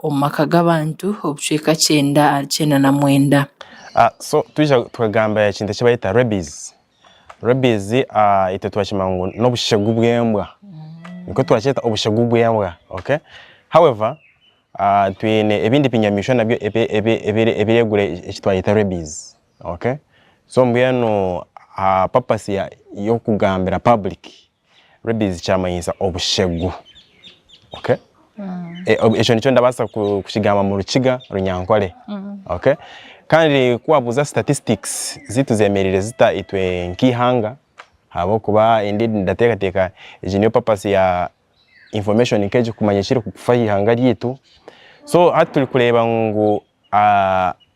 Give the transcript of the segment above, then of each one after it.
omumaka g'abantu obucweka 9 so tuija tukagamba ekintu ekibayita rabies. Rabies ite twakima ngu n'obushegu bw'embwa. Niko twakyeta obushegu bw'embwa, okay? However, twine ebindi binyamishwa nabyo ebiregure ekitwayita rabies, okay? So mbwenu purpose yo kugambira public rabies kyamanyisa obushegu, okay? Ekyo nicho ndabasa kushigamba mu Rukiga Runyankole, okay? Kandi kuwabuza statistics zitu zemerire zita itwe nkihanga habo kuba indeed ndatekateka niyo purpose ya information ikeje kumanyishira kufa ihanga ryitu. So turi kureba ngo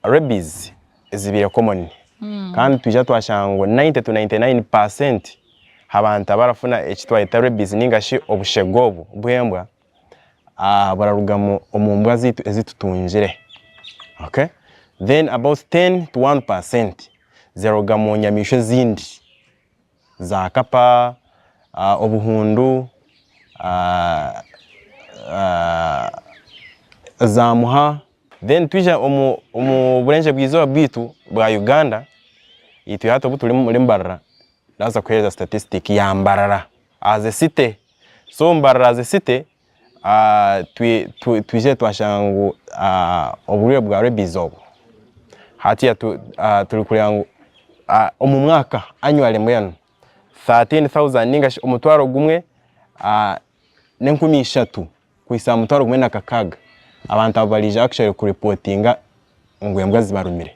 rabies zibire common, kandi tujya twashango 90 to 99% abantu barafuna ekitwayita rabies ningashi obushegobo bwembwa bararugamo omumbwa zitu ezitutungire, okay? Then about 10 to 1% zerogamo nyamisho zindi za kapa, obuhundu, za muha. Then tuija omu burenje bwizo bwitu bwa Uganda itu hato butuli muri Mbarara naza kuhereza statistic ya Mbarara as a city. So Mbarara as a city tuije twashangu oburyo bwa rabies obu hatiya turi kuyangu omu mwaka annually mbwenu 13,000 ningashi omutwaro gumwe n'13 kwisa omutwaro gumwe nakakaga abantu abalije actually ku reportinga ngwembwa zibarumire,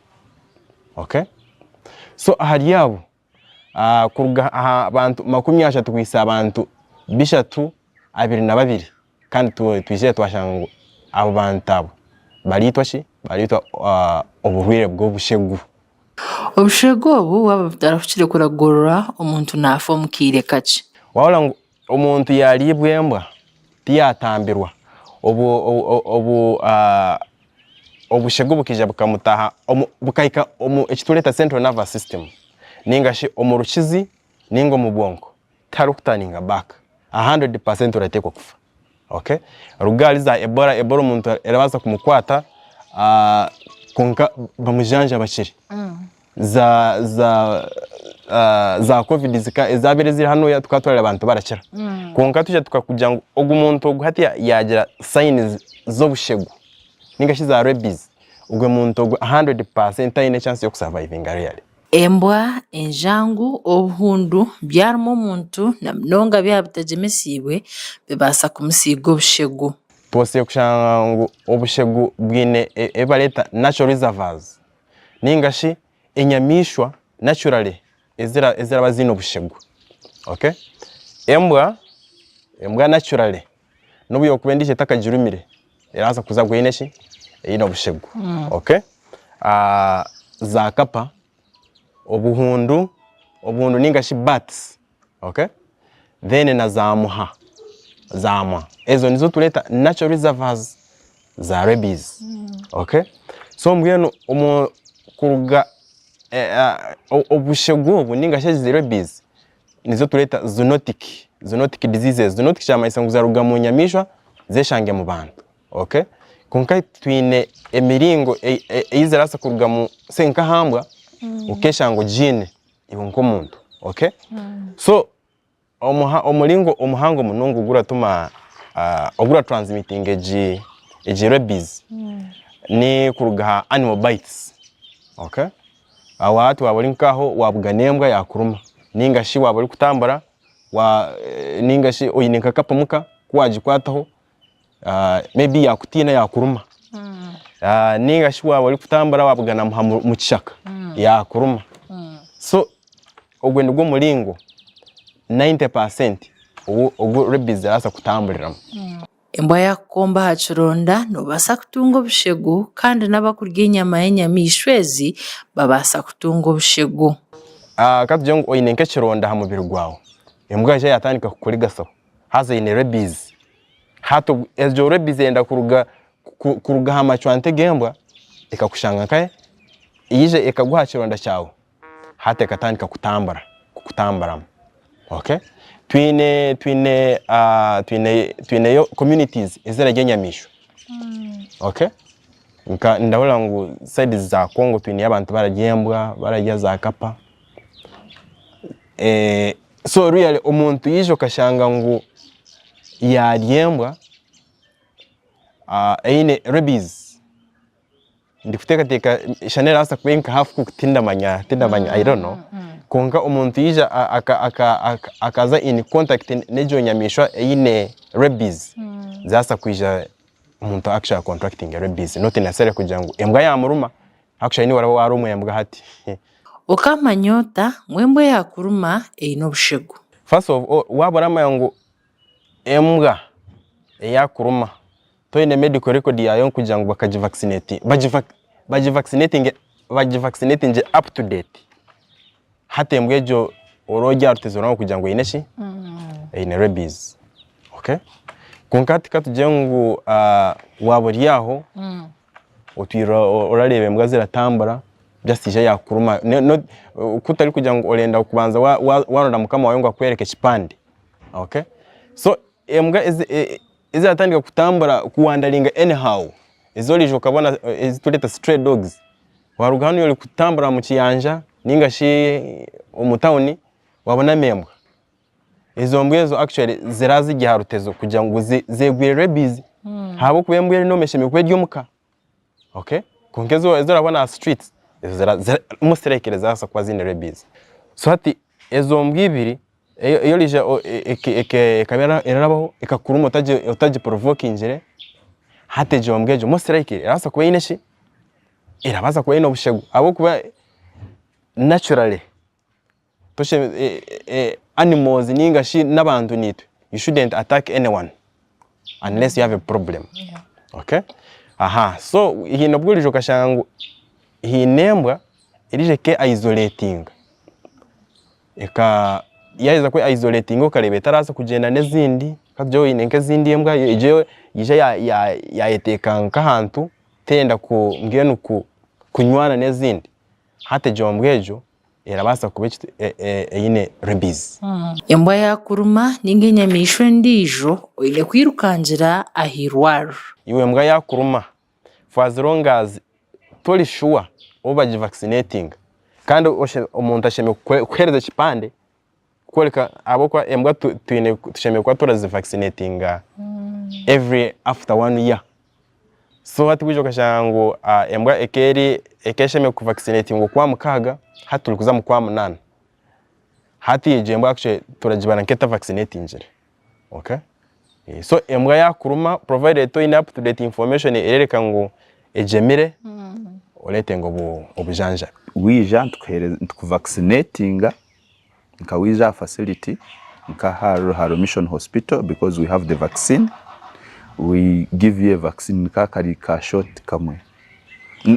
okay? So hari yabo kuruga abantu 30 kwisa abantu 322 kandi twije twashangu abo bantu balitwa oburwire bwo bushegu. Obushegu obu waba butarafukire kuragorora omuntu nafa omukire kaki. Wabula ngo omuntu yalibwa embwa tiyatambirwa obushegu bukija bukamutaha bukaika ekituleta central nervous system ningashi omurukizi ningo mu bwonko tarukutaninga back 100% uratekwa kufa, okay? Rugali za Ebola umuntu erabaza kumukwata konka bamujanja bakiri za covid ezabere ziri hano ya tukatwara abantu barakira konka tuje tukakugira ngo ogumuntu oguhati yagira signs zo bushegu ningashi za rabies ugwe muntu 100% ine chance yo kusurviving really. Embwa, enjangu, obuhundu byarimo omuntu na mnonga byabutajemesibwe bibasa kumusiga obushegu. Twose kushanga ngo obushegu bwine ebaleta natural reservoirs ningashi enyamishwa naturally ezira bazino obushegu, okay? Embwa naturally nobuyo kubendije takajirumire eraza kuzagwa ineshi ino obushegu, okay? Za kapa obuhundu ningashi bats, okay? Then na zamuha ezo nizo tuleta natural reservoirs za rabies, okay? So mbwenu kuruga obushegu obu ningashi za rabies nizo tuleta zoonotic diseases. Zoonotic chamayisa nguzaruga mu nyamishwa zeshange mu bantu, okay? Konka twine emiringo eyizarasa kuruga mu senka hambwa ukeshango gene ibonko omuntu, okay? So omulingo omuhango munongo guratuma ogura transmitting eji rabies ni kuruga animal bites, okay? Awatu wabolinkaho wabuganembwa yakuruma ningashi waboli kutambara ningashi oyininka kapamuka kwajikwataho maybe yakutina yakuruma ningashi waboli kutambara wabugana mu kishaka yakuruma. So ogwe ndugwo mulingo 90% ogu rabies asa kutambulira. Embwa yakomba hachironda nobasa kutunga obushegu kandi n'abakurya inyama y'enyamishwa ezi babasa kutunga obushegu. Katuje ngo oyine nkechironda ha mubiri gwawe embwa je yatandika kukurigaso haza ine rabies hato ejo rabies enda kuruga ha machwante gembwa ikakushanga kae iyije ikaguha chironda cyawe hata ikatandika kutambara, okay? Twine yo communities ezira genyamisho Okay, ndabona ngo side za Congo twini abantu baragembwa barajya za kapa so really umuntu yije kashanga ngo yaryembwa aine rabies ndikutekateka Chanel asa kwenka hafu tindamanya I don't know konka umuntu yije akaza in contact nejo nyamishwa aine rabies zasa kwija umuntu actually contracting rabies not necessarily kugira ngo embwa yamuruma actually ni waraba warumwe embwa hati ukamanyota mwembwe yakuruma eino bushegu. First of all wabarama ngo embwa yakuruma toine medical record yayo kugira ngo bakajivaccinate bajivaccinate up to date hati embwa ejo orojya rutezora kugira ngo ineshi ine rabies. Okay, konkati katujengu waburiyaho utwira orarebe embwa ziratambara byasije yakuruma no kutari kugira ngo orenda kubanza waronda mukama wawe ngo akwereke kipande. Okay, so embwa izatandika kutambara kuwandaringa anyhow izolijo kabona izituleta stray dogs waruga hano yoli kutambara mu kiyanja ningashi umutawuni wabona membwa izo mbwezo actually zirazi giharutezo kugira ngo zegwire rabies habo kubembwe no mesheme kwedyo muka. Okay, konkezo ezorabona streets musterekereza asa kwa zine rabies so hati ezo mbwibiri iyo lije kamera erabaho ikakuruma utaje provoke injire hate je mbwejo musterekere asa kwa ineshi irabaza kwa ino bushegu abo kuba naturally toshe animals ningashi nabantu nitwe you shouldn't attack anyone unless you have a problem. Okay, aha, so hino bwurijo kashangu hinembwa irije ke isolating eka yaiza kwe isolating ukarebe tarasa kugenda nezindi kajo inenke zindi embwa ije yayeteka nkahantu tenda ku ngenu kunywana nezindi hate jombwejo irabasa kubiki ine rabies. Embwa yakuruma ninge nyamishwe ndijo oine kwirukangira ahirwaru iwe mbwa yakuruma for as long as toli sure obaji vaccinating kandi umuntu asheme kwereza kipande kwereka abo kwa embwa twine tusheme kwa turazi vaccinating every after 1 year. So hati wijo kashango embwa ekesheme ku vaccinating kwa mukaga hatuli kuza mu kwa 8 hati je embwa actually turajibana nketa vaccinating jere. Okay, so embwa yakuruma provided to in up to date information erereka ngo ejemire olete ngo obujanja wija tukuvaccinatinga nka wija facility nka Haro Mission Hospital because we have the vaccine. We give you a vaccine nka kari ka shot kamwe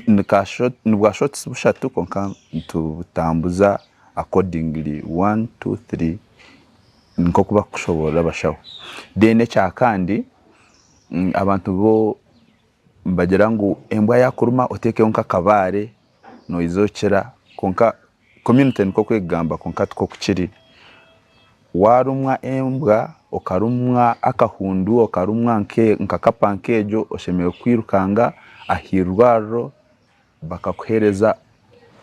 nka shot nubwa shots bushatu konka tutambuza accordingly 1 2 3 nko kuba kushobora bashaho dene cha kandi abantu bo mbagera ngo embwa yakuruma oteke onka kabare no izokera konka community nko kwegamba konka two kukiri warumwa embwa okarumwa akahundu okarumwa nkakapankejo oshemewe kwirukanga ahirwaro bakakuhereza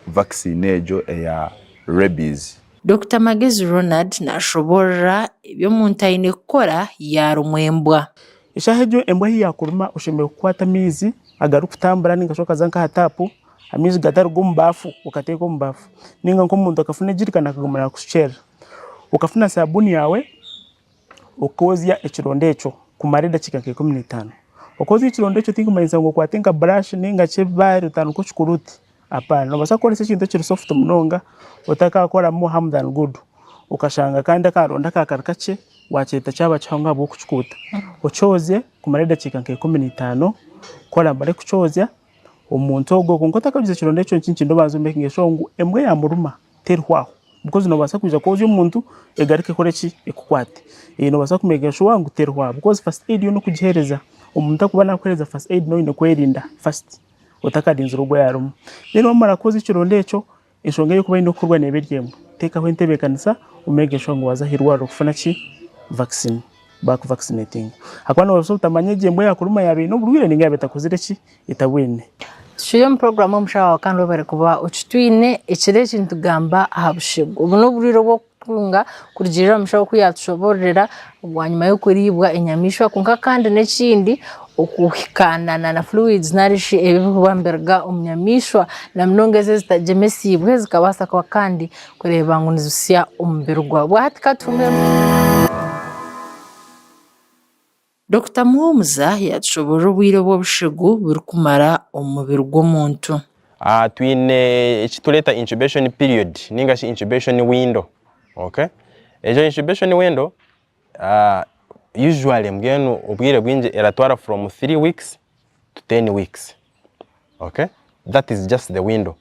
vaccine ejo ya rabies. Dr. Magezi Ronald nashobora ibyo muntu ayine gukora yarumwembwa ishahejo embwa yakuruma oshemewe kwata mizi agarukutambura ningashoka zanka hatapu amizi gatarugo mbafu ukateko mbafu ninga nko muntu akafuna jirikana akagumana kushera ukafuna sabuni yawe ukozya ekirondecho kumarida chikake 15 ukozya ekirondecho tingumanyiza ngo kwatenga brush ninga chebari utanu kuchikuruti apana no basakolesa kintu kiri soft munonga utakakora mo harm than good ukashanga kandi akaronda kakarikache wacheta cyaba cyangwa bo kuchikuta ucoze kumarida chikake 15 kora bare kucozya umuntu ogwo konkota kabize kirondecho nchinchindo bazo making sure ngo embwe yamuruma terwaho because no basa kuja koje umuntu egarike koreki ekukwate no basa kumega sure ngo terwa because first aid yo no kugihereza umuntu akuba nakoreza first aid no ine kwerinda first utakadinza rugo yarumu rero bamara koze kirondecho ishonga yo kuba ino kurwa neberyemo teka ho intebe kanisa umege sure ngo wazahirwa rufana ki vaccine baku vaccinating akwana waso tamanye jembo ya kuruma yabe no burwire ninga betakozire ki itabwene Shiyo mprogramu mshawa kandi bari kuba uchitwine ekire kintu gamba ahabushego ubu no buriro bwo kunga kurigirira mshawa kuyatushoborera ubwanyuma yo kuribwa enyamishwa kunka kandi n'ekindi okuhikanana na fluids narishi ebibamberga omnyamishwa na mnongeze zitajemesibwe zikabasa kwa kandi kureba ngo nizusya ombirwa bwahatika tume Dr. Muhomuza yatushobora ubwire bw'obushegu buri kumara omubiri gw'omuntu. Twine ekituleta incubation period ninga shi incubation window. Okay? Ejo incubation window usually mbwenu ubwire bwinje eratwara from 3 weeks to 10 weeks. Okay? That is just the window.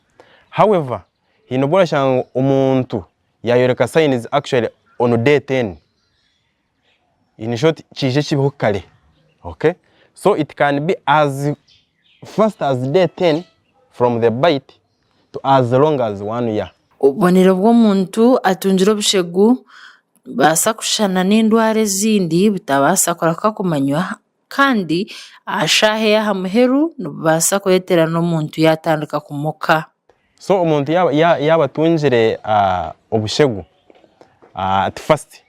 However, hinobora shango umuntu yayoreka signs actually on day 10. In short, chije chibiho kare. Okay? So it can be as fast as day 10 from the bite to as long as 1 year. Ubonero bw'omuntu atungira obushegu basa kushana n'endwara zindi bitabasa koraka kumanywa kandi ashahe yahamuheru nubasa kuletera n'omuntu yatandika kumuka. So umuntu yaba tunjire obushegu at first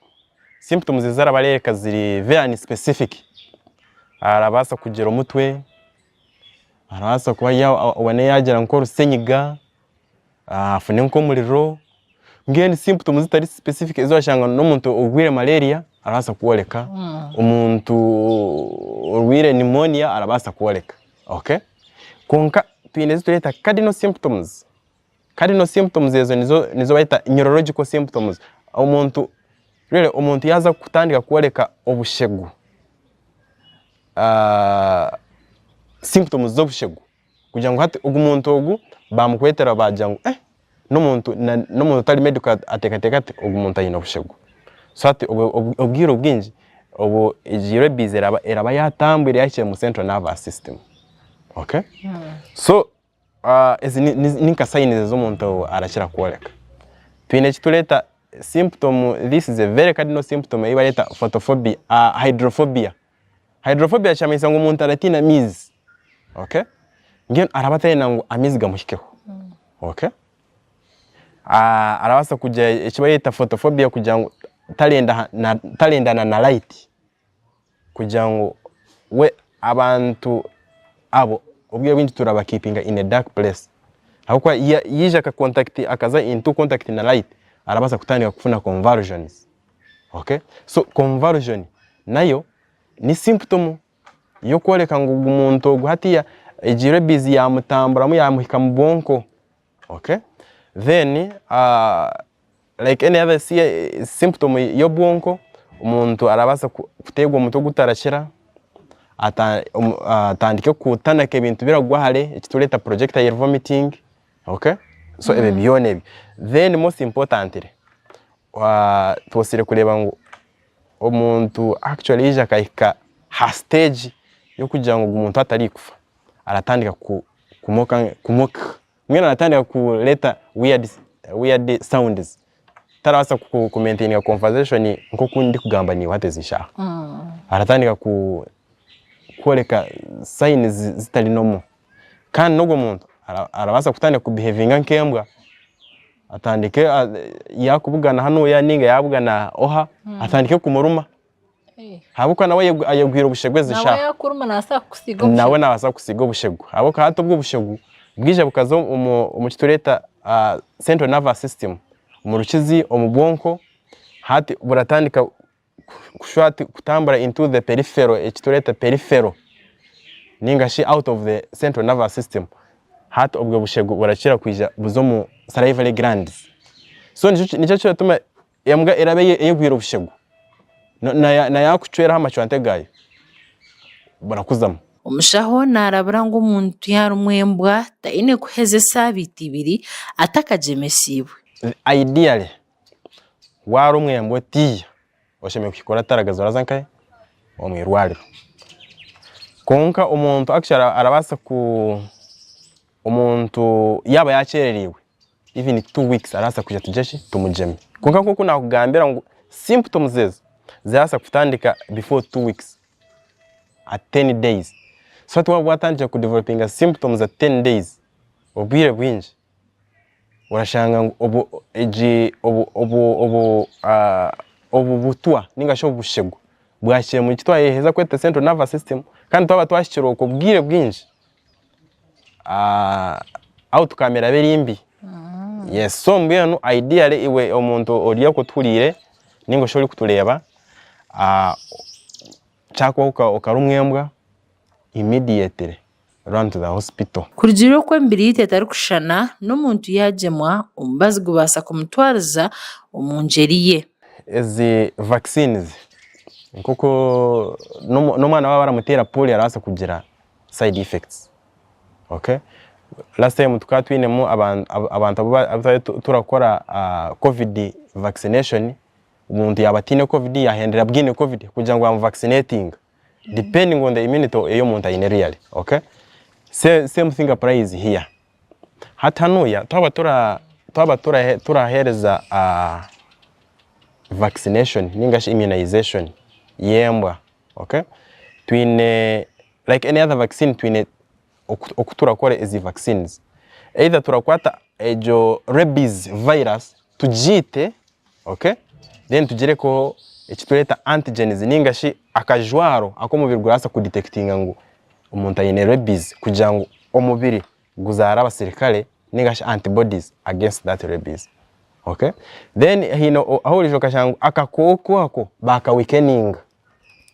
symptoms zarabareka ziri very specific. Arabasa kugira umutwe, arabasa kuba wane yagira nko rusenyiga, afune nko muriro. Ngeni symptoms zitari specific ezo ashanga n'omuntu ogwire malaria arabasa kuoleka. Umuntu ogwire pneumonia arabasa kuoleka. Okay? Konka twine zituleta cardinal symptoms. Cardinal symptoms ezo nizo baita neurological symptoms. Umuntu yaza kutandika kuoleka obushegu. Symptoms z'obushegu. Kugira ngo hati umuntu ogu bamukwetera bajangu n'umuntu tali medical atekateka ati umuntu ayina obushegu. So hati obwiro bwinji obu rabies eraba yatambwire yakiye mu central nervous system. Okay? So ninka signs z'omuntu arakira kuoleka. Twine kituleta symptom, this is a very cardinal symptom ibaleta photophobia, hydrophobia. Hydrophobia chamisa ngo umuntu aratina mizi. Okay? Ngene arabatayina ngo amizi gamushikeho. Okay? Arabasa kujya ekibayeta photophobia kugira ngo talendana na light. Kugira ngo we abantu abo ubwiye bwinshi turaba keeping in a dark place. Ahubwo yije ka contact akaza into contact na light arabasa kutandika kufuna conversions. Okay? So conversion nayo ni symptom yo kwoleka ngo umuntu guhatiya rabies yamutambura mu yamuhika mu bonko. Okay? Then like any other symptom yo bonko umuntu arabasa kutegwa umuto gutarashira atandike kutanaka ibintu biragwahare ekituleta projectile vomiting. Okay? So ebe biyone. Then most importantly twosire kureba ngo umuntu actually ija kahika ha stage yo kugira ngo umuntu atari kufa aratandika kumoka mwena aratandika kuleta weird sounds tarabasa ku maintain a conversation nko kundi kugamba ni wate zishaka aratandika kuoleka signs zitali normal kandi nogo muntu arabasa kutandika ku behavinga nkembwa atandike yakubugana hano ya ninga yabugana oha atandike kumuruma habuka nawe ayegwira ubushegwe zishaka nawe yakuruma nasa kusiga nawe nabasa kusiga ubushegu habuka hato bwo bushegu bwije bukazo mu kituleta central nervous system mu rukizi omubwonko hati buratandika kushwati kutambura into the peripheral ekituleta peripheral ninga shi out of the central nervous system hati ubwo bushegu burakira kwija buzo mu salivary glands. So nico cyo tuma yambwa erabe yegwira ubushegu na yakucwera hamachwante gayo barakuzama. Umushaho narabura ngo umuntu yarumwembwa taine kuheze sabiti ibiri atakajemesibwe. Ideally warumwembwa tiya osheme kukikora taragaza razankaye omwirwaliro konka umuntu actually arabasa ku umuntu yaba yacereriwe even 2 weeks arasa kuja tujeshi tumujeme konka kuko nakugambira ngo symptoms zezo zirasa kutandika before 2 weeks at 10 days. So tuwa watandika ku developing symptoms at 10 days obwire bwinji urashanga obu butwa ninga sho bushego bwashyire mu kitwa yeheza kwete central nervous system kandi twaba twashikira uko bwire bwinji out kamera berimbi. Yes, so mbwenu ideally iwe omuntu oriya kutulire ningo shori kutuleba chako ukarumwembwa immediately run to the hospital. Kurugiro ko mbiri itari kushana n'omuntu yajemwa omubazi gubasa kumutwariza omunjeriye ezi vaccines nkoko no mwana baba baramutera polio arasa kugira side effects. Okay, last time tukatwinemo abantu turakora covid vaccination, umuntu yabatine covid yahendera bwine covid kugira ngo vaccinating depending on the immunity eyo muntu ayine really. Okay, same thing applies here. Hatanuya twaba turahereza vaccination ningashi immunization yembwa. Okay, twine like any other vaccine twine okuturakora ezi vaccines either turakwata ejo rabies virus tujite. Okay, then tugere ko ekituleta antigens ningashi akajwaro akomubiri gurasa ku detectinga ngo umuntu ayine rabies kugira ngo omubiri guzara abasirikale ningashi antibodies against that rabies. Okay, then hino ahurijo kashangu akakoko ako baka weakening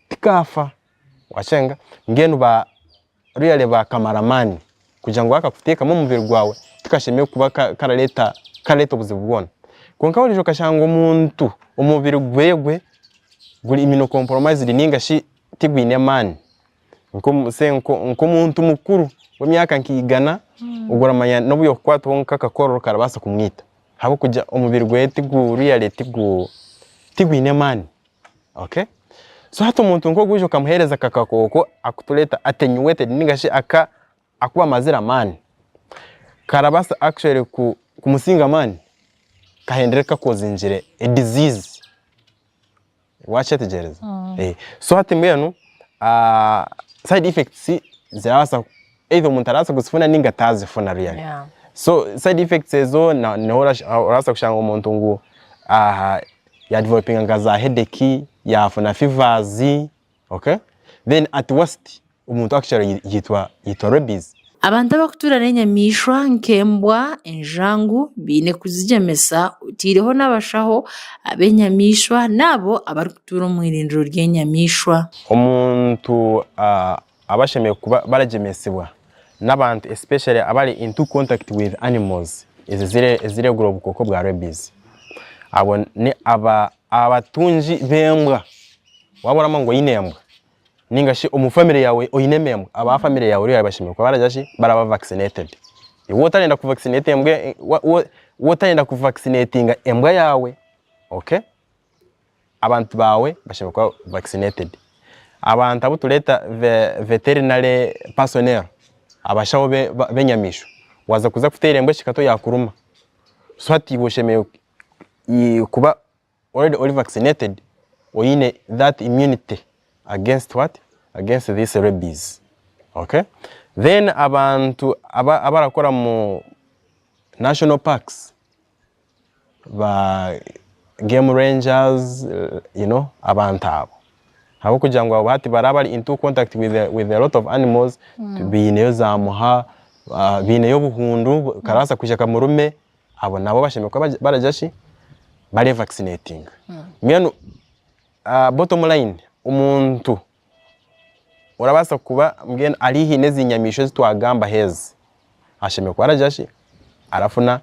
tikafa wachenga ngenu ba really ba kamaramani kugira ngo akakuteka mu mubiri gwawe tukashemeye kuba karaleta ubuzibwona konka ahurijo kashangu umuntu umubiri gwegwe guri immunocompromised ningashi tigwine mani nko muntu mukuru w'imyaka nkigana ugoramanya nobuyo kwato wonka kakororo karabasa kumwita habo kujya umubiri gwete guriya tigwine mani. Okay, so hato umuntu nko gujo kamuhereza kakakoko akutuleta attenuated ningashi akuba mazira mani karabasa actually kumusinga mani kahendereka kozinjire a disease wachetegereza. So hati mbenu side effects zirasa either umuntu arasa gusifuna ninga tazifuna really. Yeah. So side effects ezo nehora arasa kushanga umuntu ngo ya developing ngaza headache yafuna fevers. Okay, then at worst umuntu actually yitwa rabies. Abantu abakutura n'enyamishwa nkembwa enjangu bine kuzigemesa utireho n'abashaho abenyamishwa nabo abari kutura mu irindiro ry'enyamishwa. Omuntu abashemeye kuba baragemesibwa n'abantu especially abari into contact with animals ezire gura ubukoko bwa rabies. Abo ni abatunji bembwa waborama ngo yinembwa ningashi umufamily yawe oyinemembwa aba family yawe uri yabashimye ko barajashi baraba vaccinated. Wotarenda ku vaccinate embwe wotarenda ku vaccinatinga embwa yawe. Okay, abantu bawe bashimye ko vaccinated. Abantu abo tuleta veterinary personnel abashaho benyamisho waza kuza kutera embwe shikato yakuruma so hati boshemeye kuba already vaccinated oyine that immunity against what? Against this rabies. Okay, then abantu abarakora mu national parks ba game rangers abantu abo kugira ngo abati barabari into contact with a lot of animals bineyo zamuha bineyo buhundu karasa kujaka murume abo nabo bashimye ko barajashi bari vaccinating. Mwenu bottom line umuntu urabasa kuba mbwene arihi nezinyamisho zitwagamba hezi ashimye ko barajashi arafuna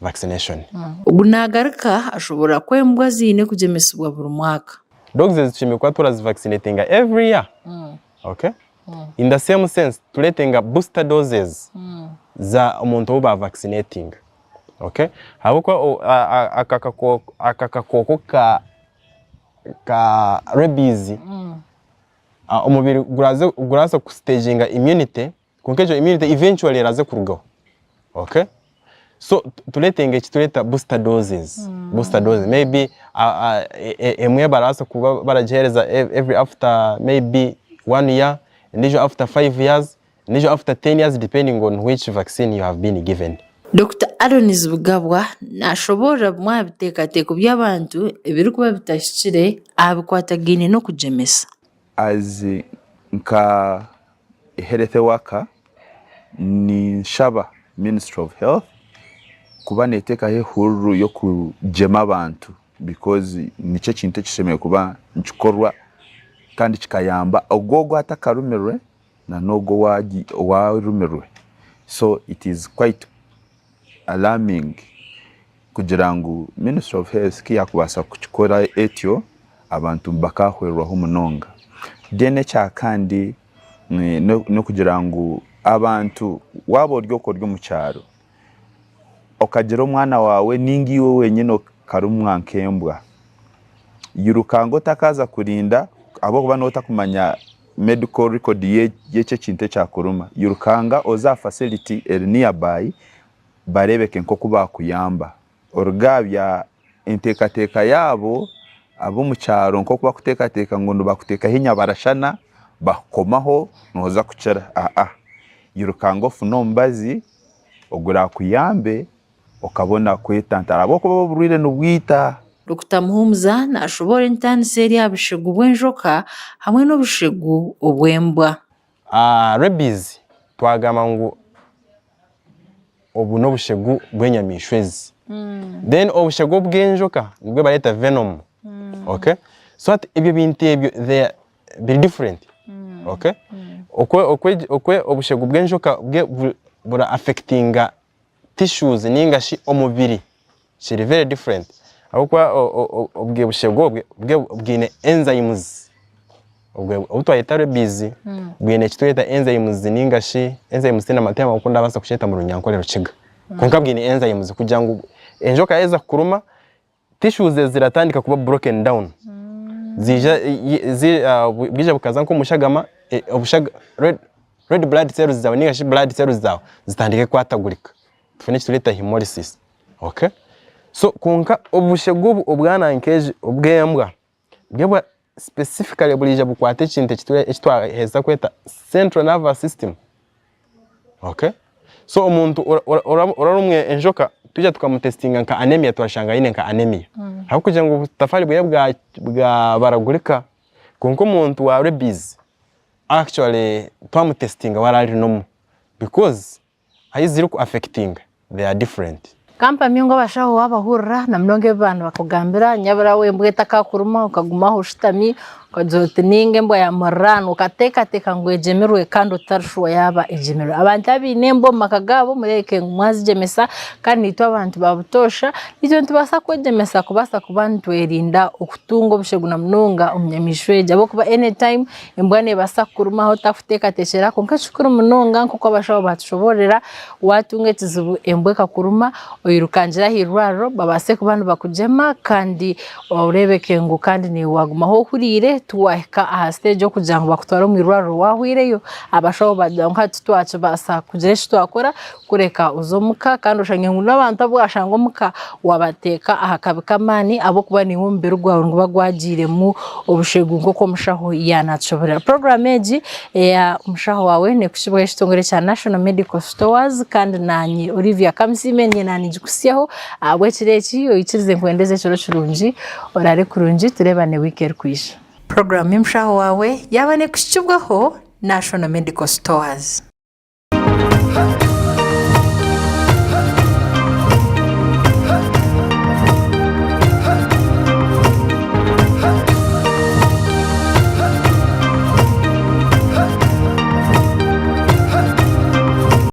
vaccination. Ubu nagaruka ashobora kwembwa zine kugemesibwa buri mwaka. Dogs zishimye kwa turazi vaccinating every year. Okay, in the same sense tuletenga booster doses za umuntu uba vaccinating. Okay, habuko akakoko ka rabies umubiri guraza ku staginga immunity kunkejo immunity eventually iraze kurugaho. Okay, so tuletenga kituleta booster doses. Booster doses maybe emwe barasa kuba baragihereza every after maybe 1 year, ndijo after 5 years, ndijo after 10 years, depending on which vaccine you have been given. Dr. Adonis Bugabwa nashobora mwabitekateko by'abantu ebiri kuba bitashikire abikwatagine no kujemesa. As nka health worker ni shaba Ministry of Health kuba neteka he huru yo kujema abantu, because nice kintu kishemeye kuba nchikorwa kandi kikayamba ogogo atakarumerwe na nogo warumerwe. So it is quite alarming kugira ngo Ministry of Health kiyakubasa kukikora etyo abantu bakahwerwaho munonga. Dene cya kandi no kugira ngo abantu wabo ryoko ryo mu cyaro okagira umwana wawe ningiwe wenyine karumwankembwa yirukango takaza kurinda abo kuba nota kumanya medical record yece kinte cya kuruma yirukanga oza facility nearby barebeke nko kuba kuyamba orugabya intekateka yabo abo mu cyaro nko kuba kutekateka ngo bakuteka hinya barashana bakomaho noza kucara yirukango funo mbazi ogura kuyambe okabona kwetantara abo kuba burire n'ubwita. Dr. Muhumuza nashobora intaniseri yabishegu bwenjoka hamwe no bishegu obwembwa. Rabies twagama ngo obu no bushegu bwenyamishwezi. Then obushegu bwenjoka nibwo bareta venom. Okay? So at ibyo bintu ebyo they are very different. Okay? Okwe obushegu bwenjoka bura affectinga tissues ningashi omubiri. Shiri very different. Akwa obwe bushegu bwine enzymes. Ubutwayita rabies bwine kitweta enzymes ningashi enzymes na matema ukunda basa kusheta mu runyankorero kiga. Konka bwine enzymes kugira ngo enjoka eza kuruma tissues ziratandika kuba broken down. Bwije bukaza nko mushagama obushaga red blood cells zawe ningashi blood cells zawe zitandike kwatagurika. Tufune kituleta hemolysis. Okay? So konka obushegu obwana nkeje obwembwa bwebwa specifically bulija bukwate kinte kitwa heza kweta central nervous system. Okay? So umuntu orarumwe enjoka tujya tukamutestinga nka anemia twashanga ine nka anemia. Hako kugira ngo tafari bwa baragurika konko umuntu wa rabies actually twamutestinga warari nomu because ayiziri ku affecting they are different. Kampa myongo bashaho wabahurira na mnonge bana bakugambira nyabara we mbweta kakuruma ukagumaho ushitami ukazote ninge mbwa ya morano ukateka ngwejemerwe kandi utarushwa yaba ejemerwe abantu abinembo makagabo mureke ngwazi jemesa kandi nitwa abantu babutosha icyo ntibasa kwejemesa kubasa kubantu erinda okutungo bushegu na mnonga umnyamishweje abo kuba anytime embwane basa kuruma ho tafuteka teshera konka shukuru mnonga nkuko abashaho batushoborera watunge tizubu embweka kuruma oyirukanjira hirwaro babase kubantu bakujema kandi urebeke ngo kandi ni wagumaho kurire tuwahika aha stage yo kugira ngo bakutwara mu irwaro wahwireyo abashaho badonka tutwacu basa kugira cyo twakora kureka uzomuka kandi ushanye ngo n'abantu abwashanga muka wabateka aha kabikamani abo kuba ni wombere rwawe ngo bagwagire mu obushegu ngoko mushaho yanatshobora program eji ya mushaho wawe ne kushibwa ishitongere cya National Medical Stores kandi nanyi Olivia Kamsimenye nani jikusiyaho abwekireki oyikirize kwendeze cyo kirungi orare kurungi turebane weekend kwisha program y'umshaho wawe yabane kushibwaho National Medical Stores.